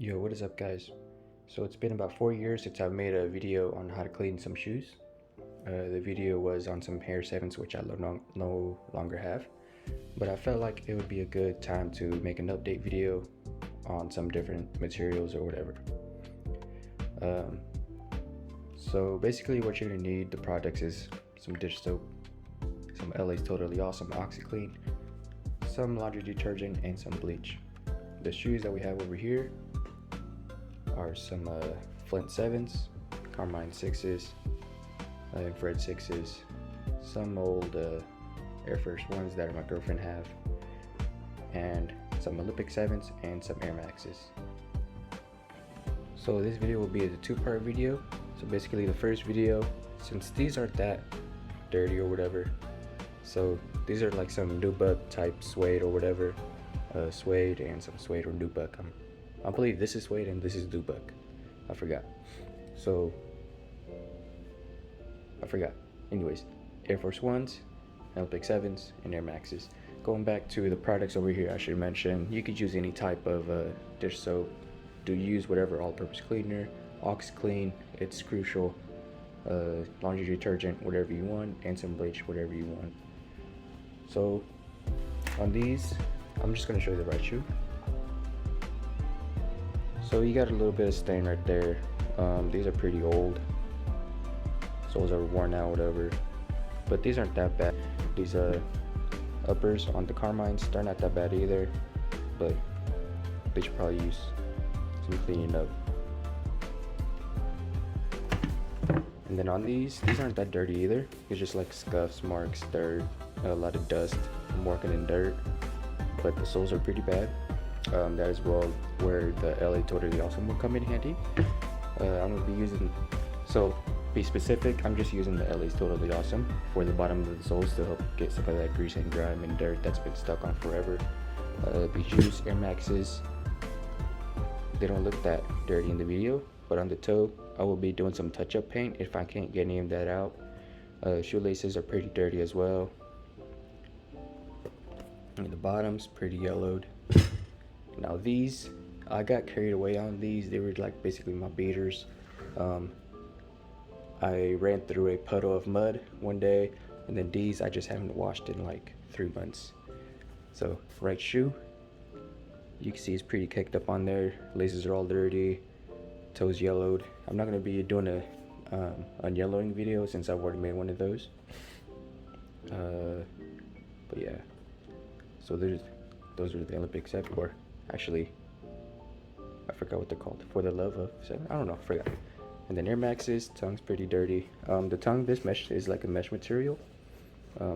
Yo, what is up, guys? So it's been about 4 years since I've made a video on how to clean some shoes. The video was on some Hair 7s, which I no longer have, but I felt like it would be a good time to make an update video on some different materials or whatever. So basically what you're gonna need, the products is some dish soap, some LA's Totally Awesome OxiClean, some laundry detergent, and some bleach. The shoes that we have over here are some Flint 7s, Carmine 6s, Infrared 6s, some old Air Force 1s that my girlfriend have, and some Olympic 7s and some Air Maxes. So this video will be a two-part video. So basically the first video, since these aren't that dirty or whatever, so these are like some Nubuck type suede or whatever, suede and some suede or Nubuck. I believe this is suede and this is Nubuck. I forgot. Anyways, Air Force 1s, Olympic 7s, and Air Maxes. Going back to the products over here, I should mention you could use any type of dish soap. Do use whatever all-purpose cleaner, OxiClean, it's crucial. Laundry detergent, whatever you want, and some bleach, whatever you want. So on these, I'm just gonna show you the right shoe. So you got a little bit of stain right there. These are pretty old. Soles are worn out, whatever. But these aren't that bad. These uppers on the Carmines, they're not that bad either. But they should probably use some cleaning up. And then on these aren't that dirty either. It's just like scuffs, marks, dirt, a lot of dust from working in dirt. But the soles are pretty bad. That is well where the LA Totally Awesome will come in handy. I'm gonna be using, so be specific, I'm just using the LA's Totally Awesome for the bottom of the soles to help get some of that grease and grime and dirt that's been stuck on forever. The shoes, Air Maxes, they don't look that dirty in the video, but on the toe, I will be doing some touch-up paint if I can't get any of that out. Shoelaces are pretty dirty as well. And the bottom's pretty yellowed. Now these, I got carried away on these. They were like basically my beaters. I ran through a puddle of mud one day, and then these I just haven't washed in like 3 months. So right shoe, you can see it's pretty caked up on there. Laces are all dirty, toes yellowed. I'm not gonna be doing a unyellowing video since I've already made one of those. But yeah, so those are the Olympic 7, or actually I forgot what they're called, For the Love of 7, I don't know, I forgot. And then Air Maxes, tongue's pretty dirty. The tongue, this mesh is like a mesh material.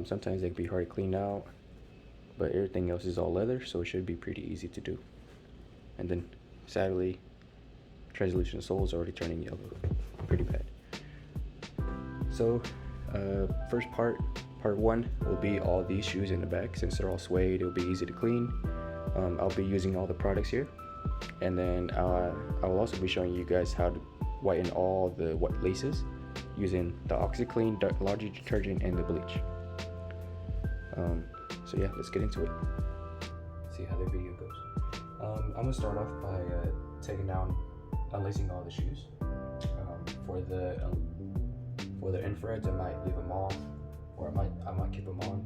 Sometimes they can be hard to clean out, but everything else is all leather, so it should be pretty easy to do. And then sadly, translucent soles are already turning yellow, pretty bad. So first part 1 will be all these shoes in the back. Since they're all suede, it'll be easy to clean. I'll be using all the products here, and then I will also be showing you guys how to whiten all the wet laces using the OxiClean, laundry detergent, and the bleach. So yeah, let's get into it. See how the video goes. I'm gonna start off by taking down, unlacing all the shoes. For the infrareds, I might leave them off, or I might keep them on.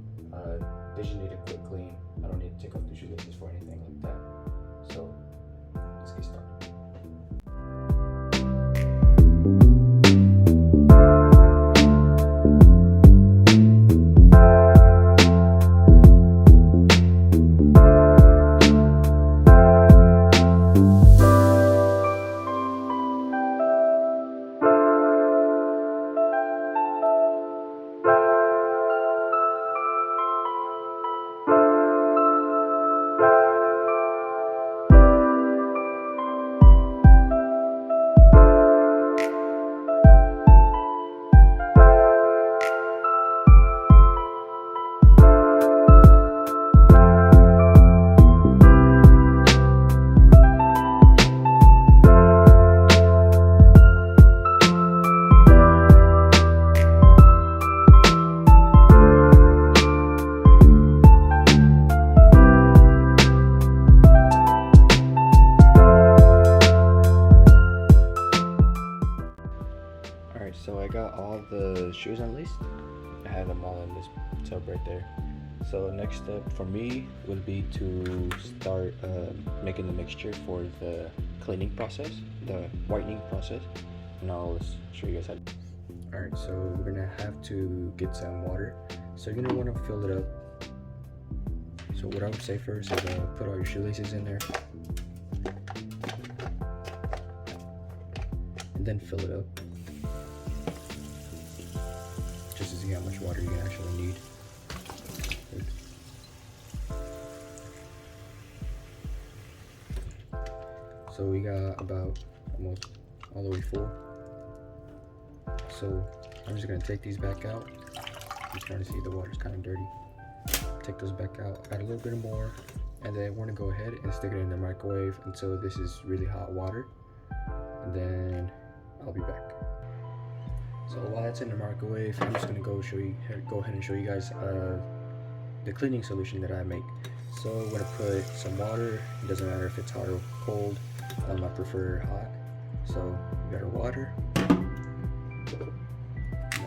They just need a quick clean. I don't need to take off the shoelaces for anything like that. So let's get started. so I got all the shoes unlaced. I have them all in this tub right there. So next step for me would be to start making the mixture for the cleaning process, the whitening process, and I'll show you guys how to. Alright, so we're gonna have to get some water. So you're gonna want to fill it up. So what I would say first is put all your shoelaces in there, and then fill it up, just to see how much water you actually need. So we got about almost all the way full. So I'm just gonna take these back out. You're trying to see the water's kind of dirty. Take those back out, add a little bit more, and then we're gonna go ahead and stick it in the microwave until this is really hot water, and then I'll be back. So while that's in the microwave, I'm just gonna go ahead and show you guys the cleaning solution that I make. So I'm gonna put some water. It doesn't matter if it's hot or cold. I prefer hot. So we got our water. I'm gonna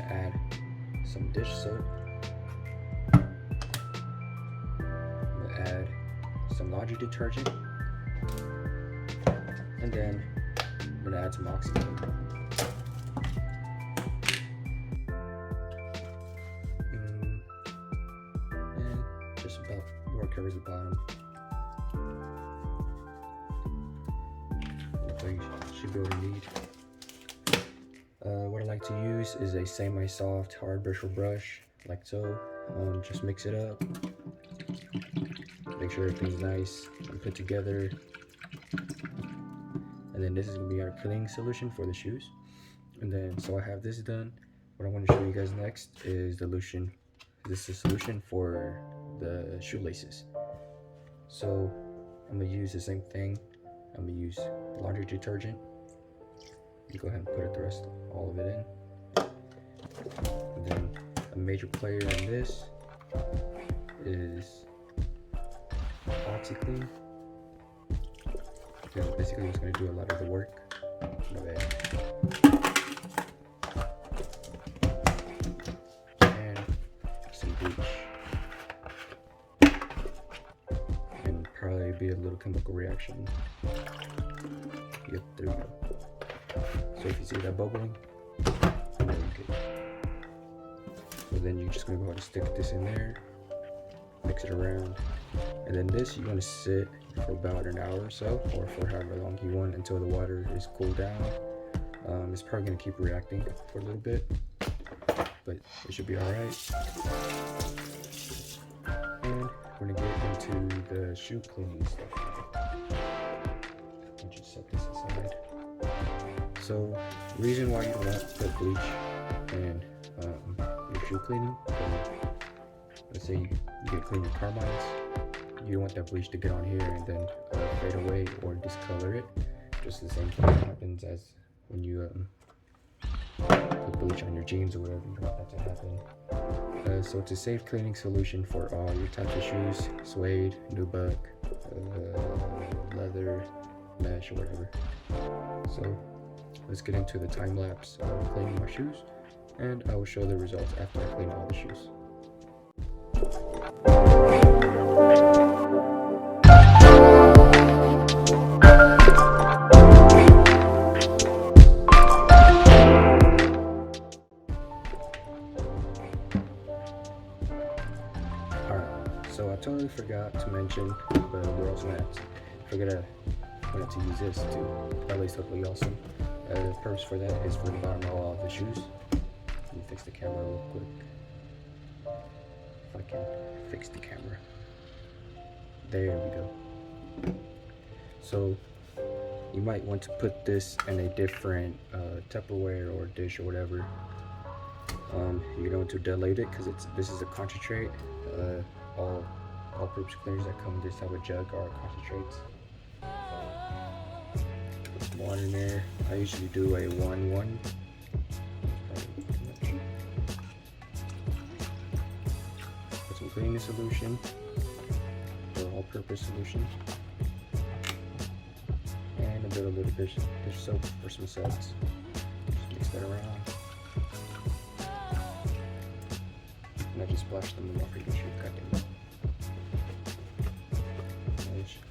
add some dish soap. I'm gonna add some laundry detergent, and then I'm gonna add some oxygen. And just about where it covers the bottom. So you should be able to need. What I like to use is a semi-soft hard bristle brush, like so. Just mix it up. Make sure everything's nice and put together. And then this is gonna be our cleaning solution for the shoes. And then, so I have this done. What I want to show you guys next is the solution. This is a solution for the shoelaces. So I'm gonna use the same thing. I'm gonna use laundry detergent. You go ahead and put all of it in. And then a major player in this is OxyClean. Because basically it's going to do a lot of the work. And some bleach. And probably be a little chemical reaction. Yep, there we go. So if you see that bubbling, then you're good. So then you're just going to go ahead and stick this in there. Mix it around. And then this you're going to sit for about an hour or so, or for however long you want, until the water is cooled down. It's probably going to keep reacting for a little bit, but it should be alright. And we're going to get into the shoe cleaning stuff. I'll just set this aside. So, reason why you don't want to put bleach in your shoe cleaning, let's say you get clean your carbines, you don't want that bleach to get on here and then fade away or discolor it. Just the same thing happens as when you put bleach on your jeans or whatever. You don't want that to happen. So it's a safe cleaning solution for all your types of shoes: suede, nubuck, leather, mesh, or whatever. So let's get into the time lapse of cleaning my shoes, and I will show the results after I clean all the shoes. So I totally forgot to mention, but we're also gonna forget to use this to at least hopefully awesome. The purpose for that is for the bottom of all of the shoes. Let me fix the camera real quick. If I can fix the camera. There we go. So you might want to put this in a different Tupperware or dish or whatever. You're going to dilate it because this is a concentrate. All purpose cleaners that come in this type of jug are concentrates. Put some water in there. I usually do a 1-1. Put some cleaning solution, or all-purpose solution, and a little bit of dish soap for some suds. Just mix that around. just splash them off your shoe. Goddamn.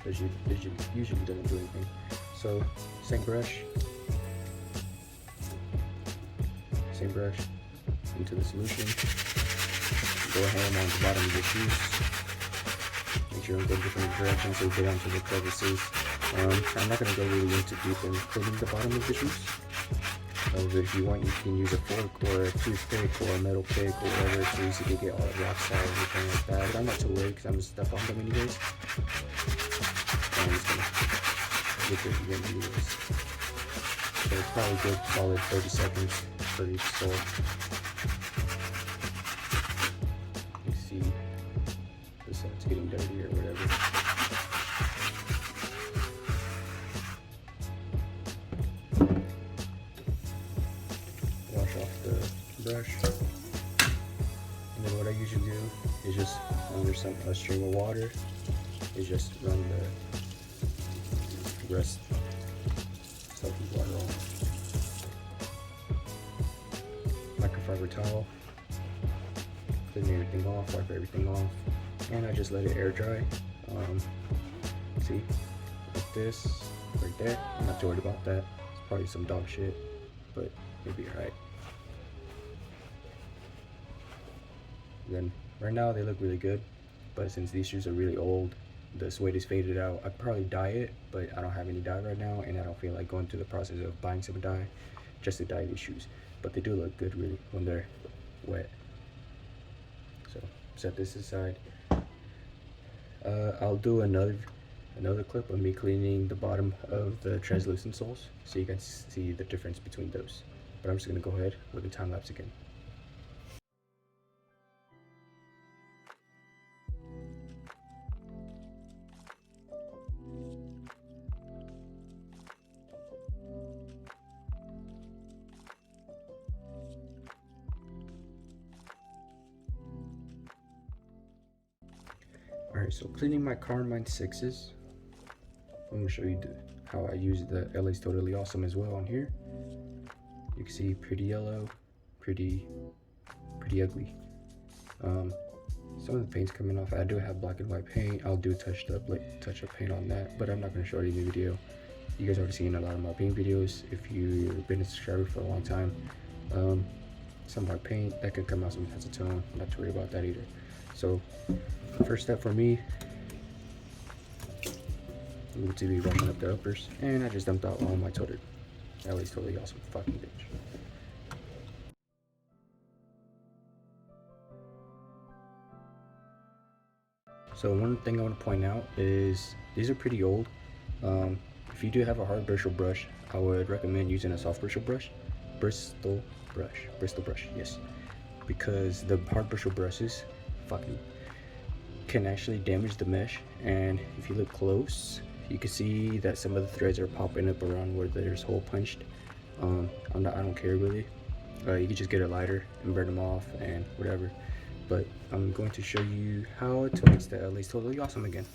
That usually doesn't do anything. So same brush into the solution. Go ham on the bottom of your shoes. Make sure I'm going different directions so you get onto the crevices. I'm not going to go really into deep in cleaning the bottom of the shoes. But if you want, you can use a fork or a toothpick or a metal pick or whatever so you can get all the rocks out or anything like that. But I'm not too worried because I'm going to step on them anyways. And I'm just going to get this again anyways. So it's probably good solid 30 seconds for each sole. You see the side's getting dirty or whatever. Wash off the brush. And then what I usually do is just under a stream of water is just run the rest soaking water off. Microfiber towel, clean everything off, wipe everything off, and I just let it air dry. See, like this, right there. I'm not too worried about that. It's probably some dog shit, but it'll be alright. Then right now they look really good, but since these shoes are really old, the suede is faded out. I'd probably dye it, but I don't have any dye right now, and I don't feel like going through the process of buying some dye just to dye these shoes. But they do look good really when they're wet. So set this aside. I'll do another clip of me cleaning the bottom of the translucent soles so you guys see the difference between those. But I'm just gonna go ahead with the time lapse again. Alright, so cleaning my Carmine 6s. I'm going to show you how I use the LA's Totally Awesome as well on here. You can see pretty yellow, pretty ugly. Some of the paint's coming off. I do have black and white paint. I'll do touch up paint on that, but I'm not going to show it in the video. You guys already seen a lot of my paint videos if you've been a subscriber for a long time. Some white paint that could come out some acetone. I'm not too worried about that either. So first step for me, I'm going to be brushing up the uppers, and I just dumped out all my LA's Totally Awesome fucking bitch. So one thing I want to point out is these are pretty old. If you do have a hard bristle brush, I would recommend using a soft bristle brush. Bristol brush, yes. Because the hard bristle brushes fucking can actually damage the mesh, and if you look close you can see that some of the threads are popping up around where there's hole punched. I don't care really. You can just get a lighter and burn them off and whatever, but I'm going to show you how to make the LA's Totally Awesome again.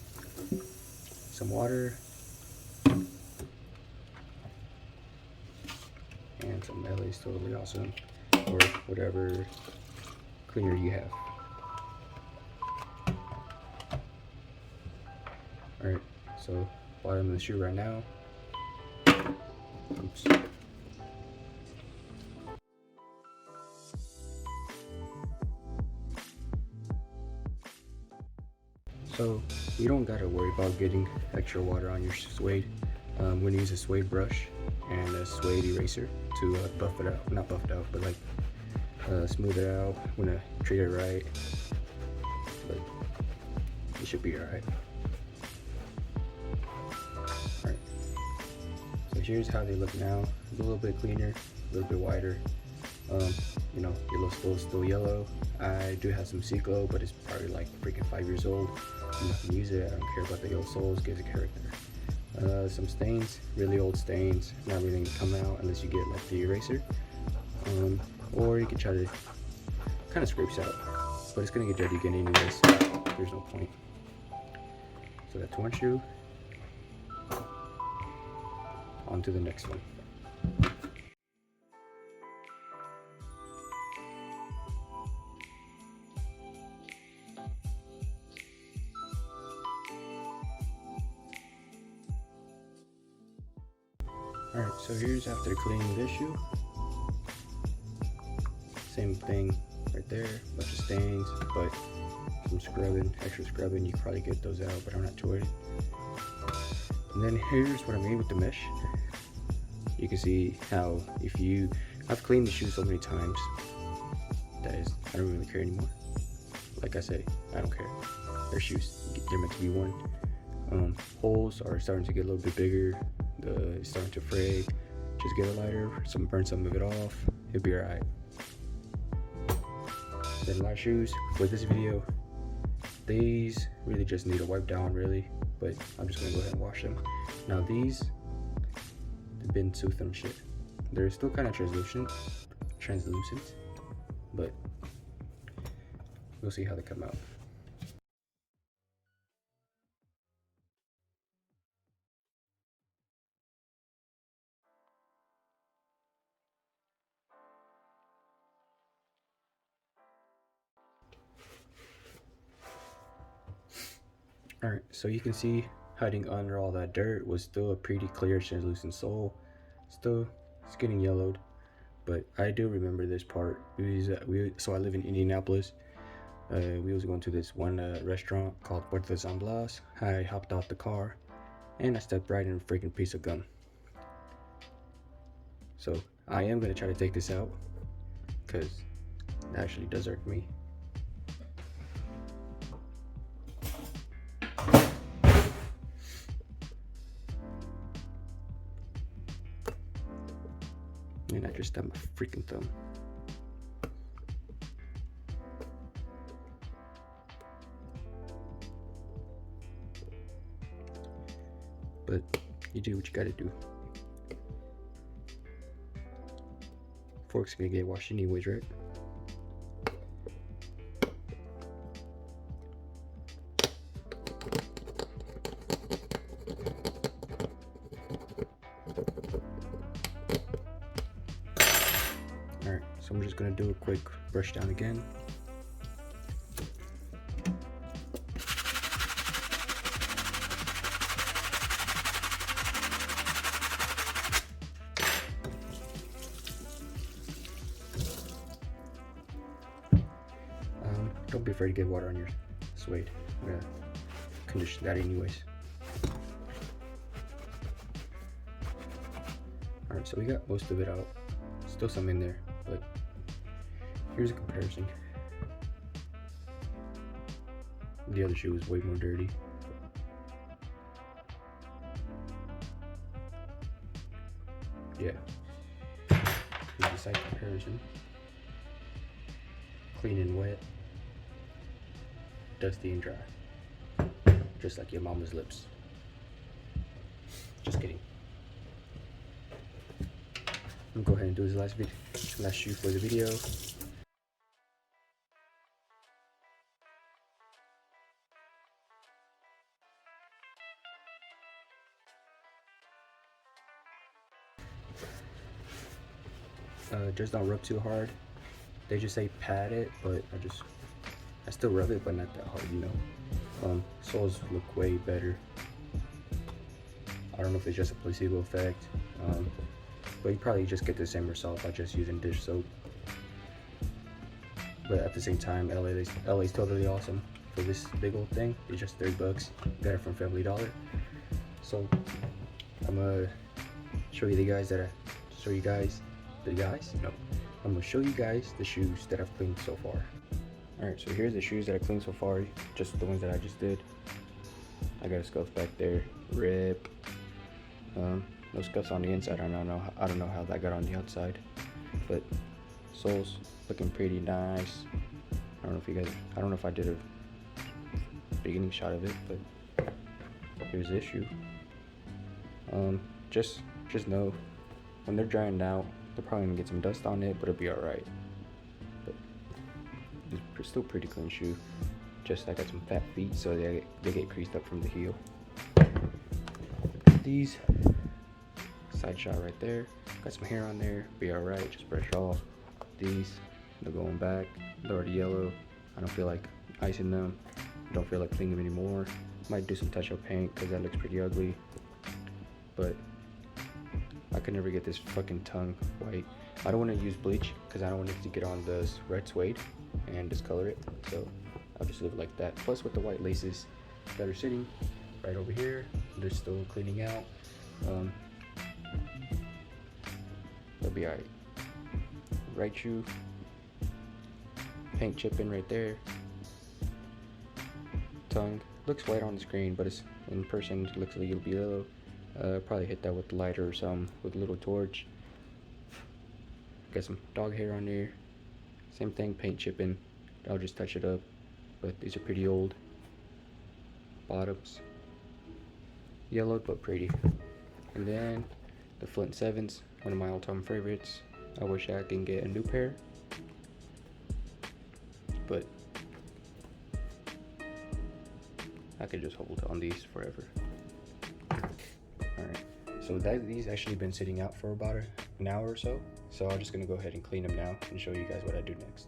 Some water and some LA's Totally Awesome or whatever cleaner you have. Alright, so bottom of the shoe right now. Oops. So you don't gotta worry about getting extra water on your suede. I'm gonna use a suede brush and a suede eraser to buff it out. Not buff it out, but like smooth it out. I'm gonna treat it right, but it should be alright. So here's how they look now. A little bit cleaner, a little bit wider. You know, yellow sole's still yellow. I do have some Ciclo, but it's probably like freaking 5 years old. I'm not gonna use it. I don't care about the yellow soles. Gives it character. Some stains, really old stains. Not really gonna come out unless you get like the eraser. Or you can try to kind of scrapes out, but it's gonna get dirty again anyways. So there's no point. So that's one shoe. On to the next one. Alright, so here's after cleaning this shoe. Same thing right there, bunch of stains, but some scrubbing, extra scrubbing, you can probably get those out, but I'm not too worried. And then here's what I mean with the mesh. You can see how I've cleaned the shoes so many times that I don't really care anymore. Like I say, I don't care. They're shoes, they're meant to be worn. Holes are starting to get a little bit bigger. It's starting to fray. Just get a lighter, burn some of it off. It'll be alright. Then my shoes for this video, these really just need a wipe down really, but I'm just gonna go ahead and wash them. Now these, they've been tooth and shit. They're still kind of translucent, but we'll see how they come out. Alright, so you can see hiding under all that dirt was still a pretty clear translucent sole. Still, it's getting yellowed, but I do remember this part. So I live in Indianapolis. We was going to this one restaurant called Puerto San Blas. I hopped out the car and I stepped right in a freaking piece of gum. So I am going to try to take this out because it actually does hurt me. And I just stabbed my freaking thumb. But you do what you gotta do. Fork's gonna get washed anyways, right? Alright, so I'm just gonna do a quick brush down again. Don't be afraid to get water on your suede. I'm gonna condition that anyways. Alright, so we got most of it out. Still some in there, but here's a comparison. The other shoe is way more dirty. Yeah. Here's the side comparison. Clean and wet. Dusty and dry. Just like your mama's lips. Just kidding. I'm gonna go ahead and do this last shoe for the video. Just don't rub too hard. They just say pat it, but I still rub it, but not that hard, you know. Soles look way better. I don't know if it's just a placebo effect, but you probably just get the same result by just using dish soap. But at the same time, LA's totally awesome. For this big old thing, it's just $30. Got it from Family Dollar. So I'm gonna show you I'm gonna show you guys the shoes that I've cleaned so far. Alright, so here's the shoes that I cleaned so far, just the ones that I just did. I got a scuff back there, rip. No scuffs on the inside. I don't know how that got on the outside, but soles looking pretty nice. I don't know if I did a beginning shot of it, but here's this shoe. Just know when they're drying out, they're probably gonna get some dust on it, but it'll be alright. But it's still pretty clean shoe. Just I got some fat feet, so they get creased up from the heel. These side shot right there, got some hair on there, be alright, just brush off. These, they're going back, they're already yellow. I don't feel like icing them, don't feel like cleaning them anymore. Might do some touch up paint because that looks pretty ugly, but I could never get this fucking tongue white. I don't want to use bleach because I don't want it to get on the red suede and discolor it. So I'll just leave it like that. Plus with the white laces that are sitting right over here, they're still cleaning out. They'll be alright. Right shoe, paint chipping right there. Tongue looks white on the screen, but it's in person it looks a little bit yellow. Probably hit that with the lighter or something with a little torch. Got some dog hair on there. Same thing, paint chipping. I'll just touch it up, but these are pretty old. Bottoms, yellowed but pretty. And then the Flint 7s, one of my all-time favorites. I wish I can get a new pair, but I could just hold on these forever. Alright, so these actually been sitting out for about an hour or so. So I'm just gonna go ahead and clean them now and show you guys what I do next.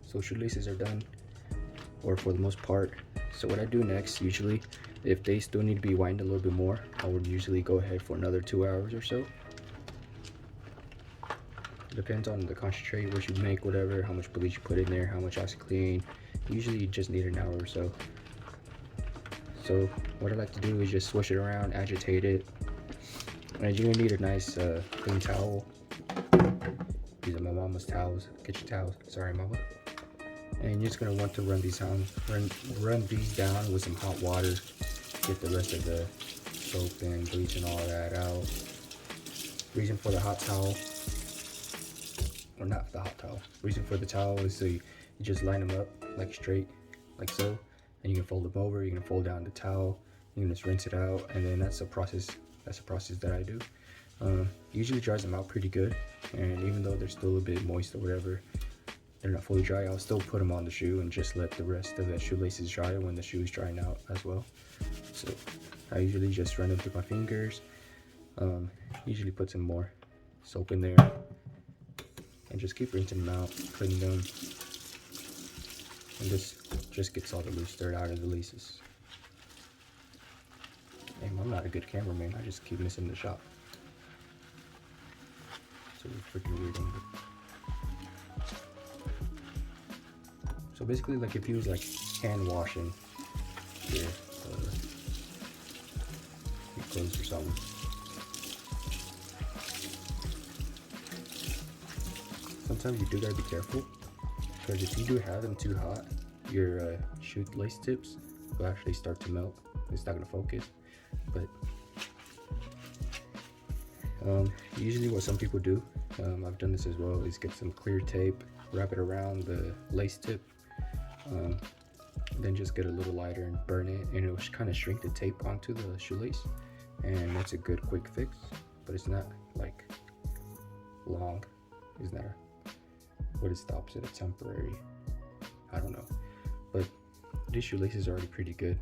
So shoelaces are done, or for the most part. So what I do next, usually, if they still need to be whitened a little bit more, I would usually go ahead for another 2 hours or so. Depends on the concentrate, what you make, whatever, how much bleach you put in there, how much OxiClean. Usually you just need an hour or so. So what I like to do is just swish it around, agitate it. And you're gonna need a nice clean towel. These are my mama's towels, kitchen towels. Sorry, mama. And you're just gonna want to run these down, run these down with some hot water. Get the rest of the soap and bleach and all that out. Reason for the hot towel, or not the hot towel. Reason for the towel is so you just line them up like straight, like so, and you can fold them over. You can fold down the towel. You can just rinse it out, and then that's a process. That's a process that I do. Usually dries them out pretty good, and even though they're still a bit moist or whatever, they're not fully dry, I'll still put them on the shoe and just let the rest of the shoelaces dry when the shoe is drying out as well. So I usually just run them through my fingers. Usually put some more soap in there and just keep rinsing them out, cleaning them, and this just gets all the loose dirt out of the laces. Damn, I'm not a good cameraman. I just keep missing the shot. So freaking weird angle. So basically, like if you was like hand washing your clothes or something. Sometimes you do gotta be careful, because if you do have them too hot, your shoelace tips will actually start to melt. It's not gonna focus. But usually what some people do, I've done this as well, is get some clear tape, wrap it around the lace tip, then just get a little lighter and burn it, and it'll kind of shrink the tape onto the shoelace, and that's a good quick fix. But it's not like long. It's not what it stops at a temporary, I don't know. But these shoelaces are already pretty good.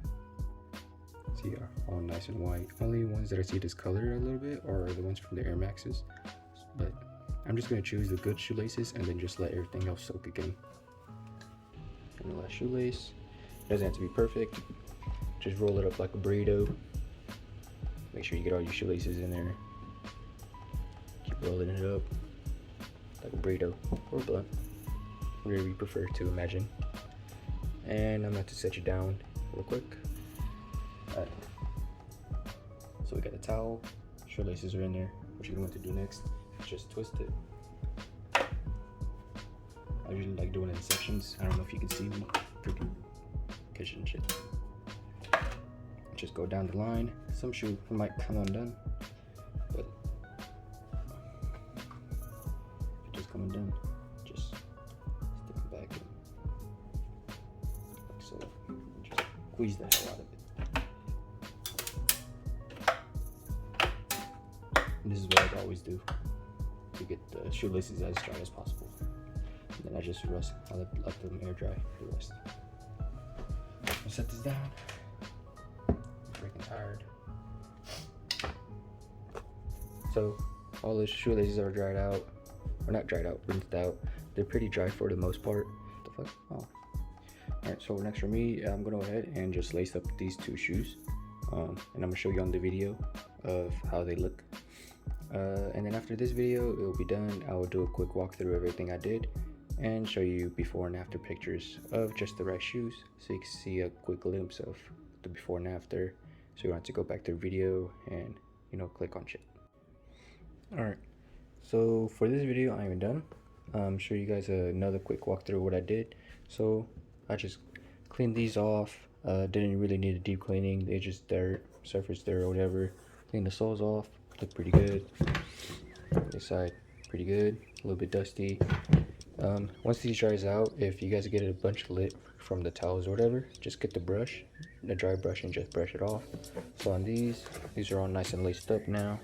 See, all nice and white. Only ones that I see discolor a little bit are the ones from the Air Maxes. But I'm just gonna choose the good shoelaces and then just let everything else soak again. And the last shoelace, doesn't have to be perfect. Just roll it up like a burrito. Make sure you get all your shoelaces in there. Keep rolling it up like a burrito or a blunt, whatever you prefer to imagine. And I'm going to set you down real quick. Alright, so we got a towel, shoelaces are in there. What you're going to want to do next is just twist it. I usually like doing it in sections. I don't know if you can see me, freaking kitchen shit. Just go down the line. Some shoe might come undone, but if it just come undone, just stick it back in like so. Just squeeze the hell out of it. And this is what I always do to get the shoelaces as dry as possible. And then I just I let them air dry the rest. I'll set this down. I'm freaking tired. So all the shoelaces are dried out, or not dried out, rinsed out. They're pretty dry for the most part. What the fuck? Oh. Alright, so next for me, I'm gonna go ahead and just lace up these two shoes. And I'm gonna show you on the video of how they look. And then after this video, it will be done. I will do a quick walkthrough of everything I did and show you before and after pictures of just the right shoes, so you can see a quick glimpse of the before and after, so you don't have to go back to the video and, you know, click on shit. Alright, so for this video I'm done. Show you guys another quick walkthrough of what I did. So I just cleaned these off. Didn't really need a deep cleaning, they just dirt, surface dirt or whatever. Cleaned the soles off, look pretty good. This side pretty good, a little bit dusty. Once these dries out, if you guys get a bunch of lint from the towels or whatever, just get the brush, the dry brush, and just brush it off. So on these are all nice and laced up now.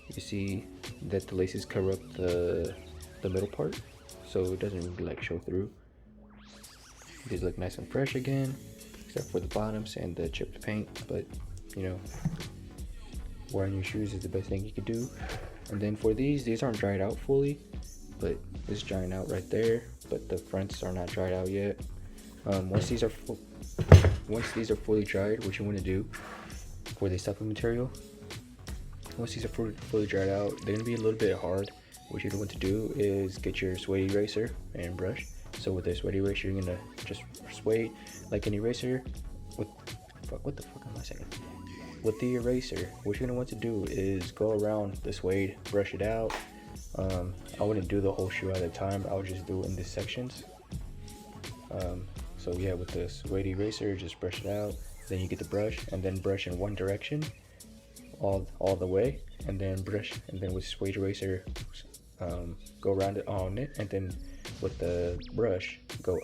You see that the laces cover up the middle part, so it doesn't really like show through. These look nice and fresh again, except for the bottoms and the chipped paint, but you know, wearing your shoes is the best thing you could do. And then for these aren't dried out fully, but it's drying out right there, but the fronts are not dried out yet. Once these are fully dried, what you want to do for this type of material, once these are fully dried out, they're gonna be a little bit hard. What you want to do is get your suede eraser and brush. So with this suede eraser, you're gonna just suede like an eraser. What the fuck am I saying? With the eraser, what you're gonna want to do is go around the suede, brush it out. I wouldn't do the whole shoe at a time. I would just do it in the sections. So yeah, with the suede eraser, just brush it out. Then you get the brush, and then brush in one direction, all the way, and then brush, and then with suede eraser, go around it on it, and then with the brush, go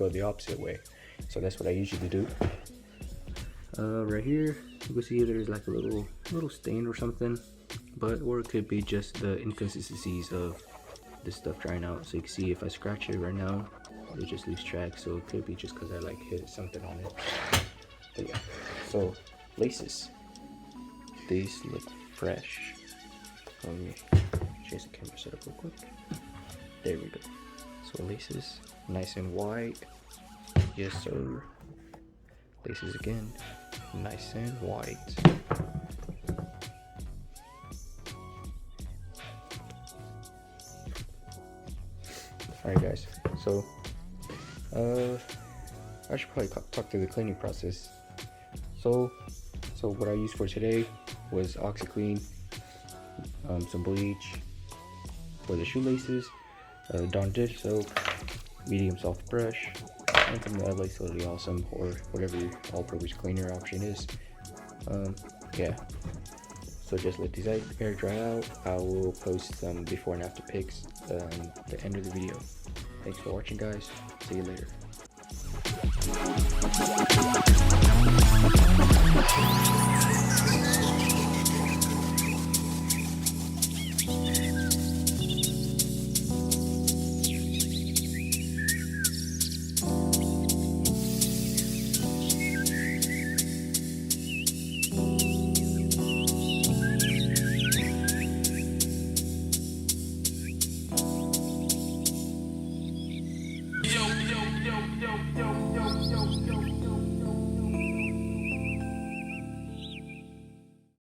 the opposite way. So that's what I usually do. Right here, you can see there's like a little stain or something, or it could be just the inconsistencies of this stuff drying out. So you can see if I scratch it right now, it just leaves tracks. So it could be just because I like hit something on it. But yeah, so laces, these look fresh. Let me change the camera setup real quick. There we go. So laces, nice and white. Yes sir. Laces again, nice and white. Alright guys, so I should probably talk through the cleaning process. So what I used for today was OxiClean, some bleach for the shoelaces, Dawn dish soap, medium soft brush, and some Lace Lily Awesome, or whatever your all-purpose cleaner option is. Yeah, so just let these air dry out. I will post some before and after pics at the end of the video. Thanks for watching guys, see you later.